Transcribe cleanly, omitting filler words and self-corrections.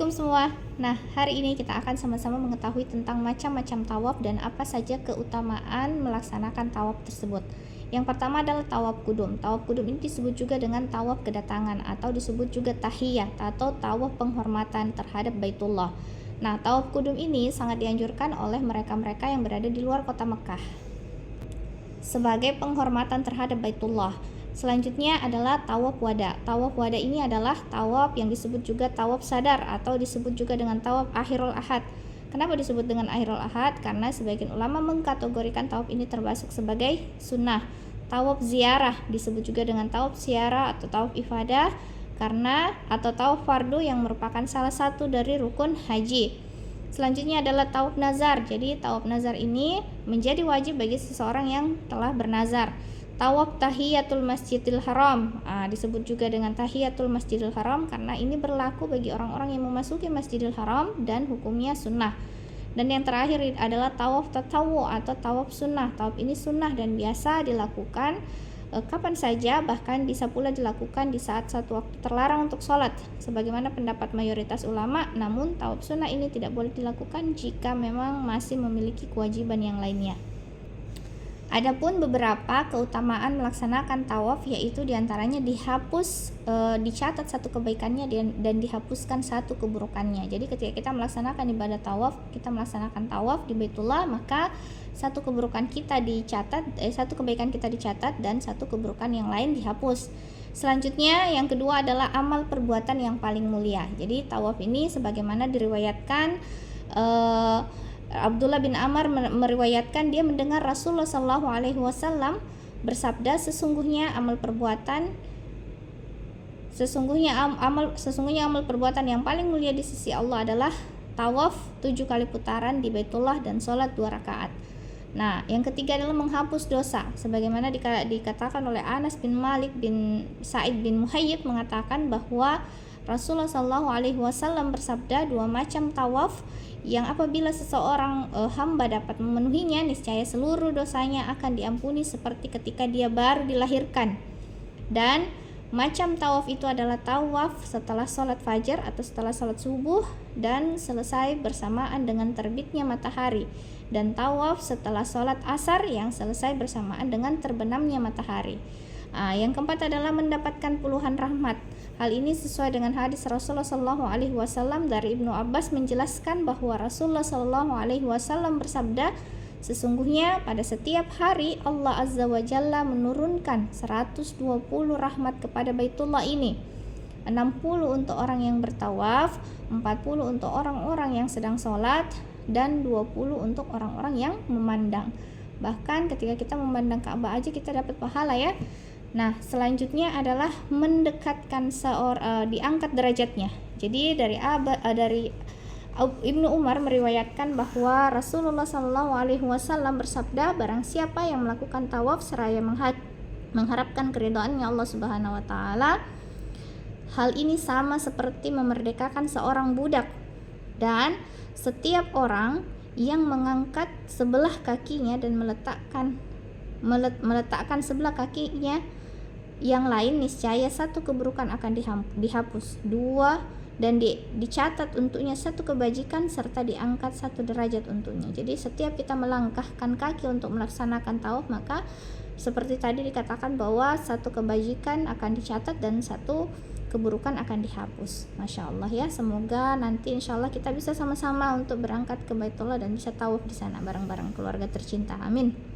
Assalamualaikum semua. Nah, hari ini kita akan sama-sama mengetahui tentang macam-macam tawaf dan apa saja keutamaan melaksanakan tawaf tersebut. Yang pertama adalah tawaf kudum. Tawaf kudum ini disebut juga dengan tawaf kedatangan atau disebut juga tahiyat atau tawaf penghormatan terhadap Baitullah. Nah, tawaf kudum ini sangat dianjurkan oleh mereka-mereka yang berada di luar kota Mekah sebagai penghormatan terhadap Baitullah. Selanjutnya adalah tawaf wada. Tawaf wada ini adalah tawaf yang disebut juga tawaf sadar atau disebut juga dengan tawaf akhirul ahad. Kenapa disebut dengan akhirul ahad? Karena sebagian ulama mengkategorikan tawaf ini termasuk sebagai sunnah. Tawaf ziarah disebut juga dengan tawaf ziarah atau tawaf ifadah atau tawaf fardu yang merupakan salah satu dari rukun haji. Selanjutnya adalah tawaf nazar. Jadi tawaf nazar ini menjadi wajib bagi seseorang yang telah bernazar. Tawaf tahiyatul masjidil haram disebut juga dengan tahiyatul masjidil haram karena ini berlaku bagi orang-orang yang memasuki masjidil haram dan hukumnya sunnah. Dan yang terakhir adalah tawaf tatawu atau tawaf sunnah. Tawaf ini sunnah dan biasa dilakukan kapan saja, bahkan bisa pula dilakukan di saat satu waktu terlarang untuk sholat sebagaimana pendapat mayoritas ulama. Namun tawaf sunnah ini tidak boleh dilakukan jika memang masih memiliki kewajiban yang lainnya. Adapun beberapa keutamaan melaksanakan tawaf, yaitu diantaranya dicatat satu kebaikannya dan dihapuskan satu keburukannya. Jadi ketika kita melaksanakan ibadah tawaf, kita melaksanakan tawaf di Baitullah, maka satu keburukan kita dicatat, satu kebaikan kita dicatat dan satu keburukan yang lain dihapus. Selanjutnya yang kedua adalah amal perbuatan yang paling mulia. Jadi tawaf ini sebagaimana diriwayatkan Abdullah bin Amr meriwayatkan dia mendengar Rasulullah SAW bersabda, sesungguhnya amal perbuatan yang paling mulia di sisi Allah adalah tawaf 7 kali putaran di Baitullah dan sholat 2 rakaat. Nah, yang ketiga adalah menghapus dosa sebagaimana dikatakan oleh Anas bin Malik bin Sa'id bin Muhayyib mengatakan bahwa Rasulullah SAW bersabda, 2 macam tawaf yang apabila seseorang hamba dapat memenuhinya, niscaya seluruh dosanya akan diampuni seperti ketika dia baru dilahirkan. Dan macam tawaf itu adalah tawaf setelah sholat fajar atau setelah sholat subuh dan selesai bersamaan dengan terbitnya matahari, dan tawaf setelah sholat asar yang selesai bersamaan dengan terbenamnya matahari. Yang keempat adalah mendapatkan puluhan rahmat. Hal ini sesuai dengan hadis Rasulullah SAW dari Ibnu Abbas menjelaskan bahwa Rasulullah SAW bersabda, sesungguhnya pada setiap hari Allah Azza wa Jalla menurunkan 120 rahmat kepada Baitullah ini, 60 untuk orang yang bertawaf, 40 untuk orang-orang yang sedang sholat, dan 20 untuk orang-orang yang memandang. Bahkan ketika kita memandang Ka'bah aja kita dapat pahala ya. Nah, selanjutnya adalah mendekatkan diangkat derajatnya. Jadi dari Ibnu Umar meriwayatkan bahwa Rasulullah SAW bersabda, barang siapa yang melakukan tawaf seraya mengharapkan keridhaannya Allah Subhanahu wa taala, hal ini sama seperti memerdekakan seorang budak. Dan setiap orang yang mengangkat sebelah kakinya dan meletakkan sebelah kakinya yang lain, niscaya satu keburukan akan dihapus, 2 dan dicatat untuknya satu kebajikan serta diangkat 1 derajat untuknya. Jadi setiap kita melangkahkan kaki untuk melaksanakan tawaf, maka seperti tadi dikatakan bahwa 1 kebajikan akan dicatat dan 1 keburukan akan dihapus. Masya Allah ya. Semoga nanti insya Allah kita bisa sama-sama untuk berangkat ke Baitullah dan bisa tawaf di sana bareng-bareng keluarga tercinta. Amin.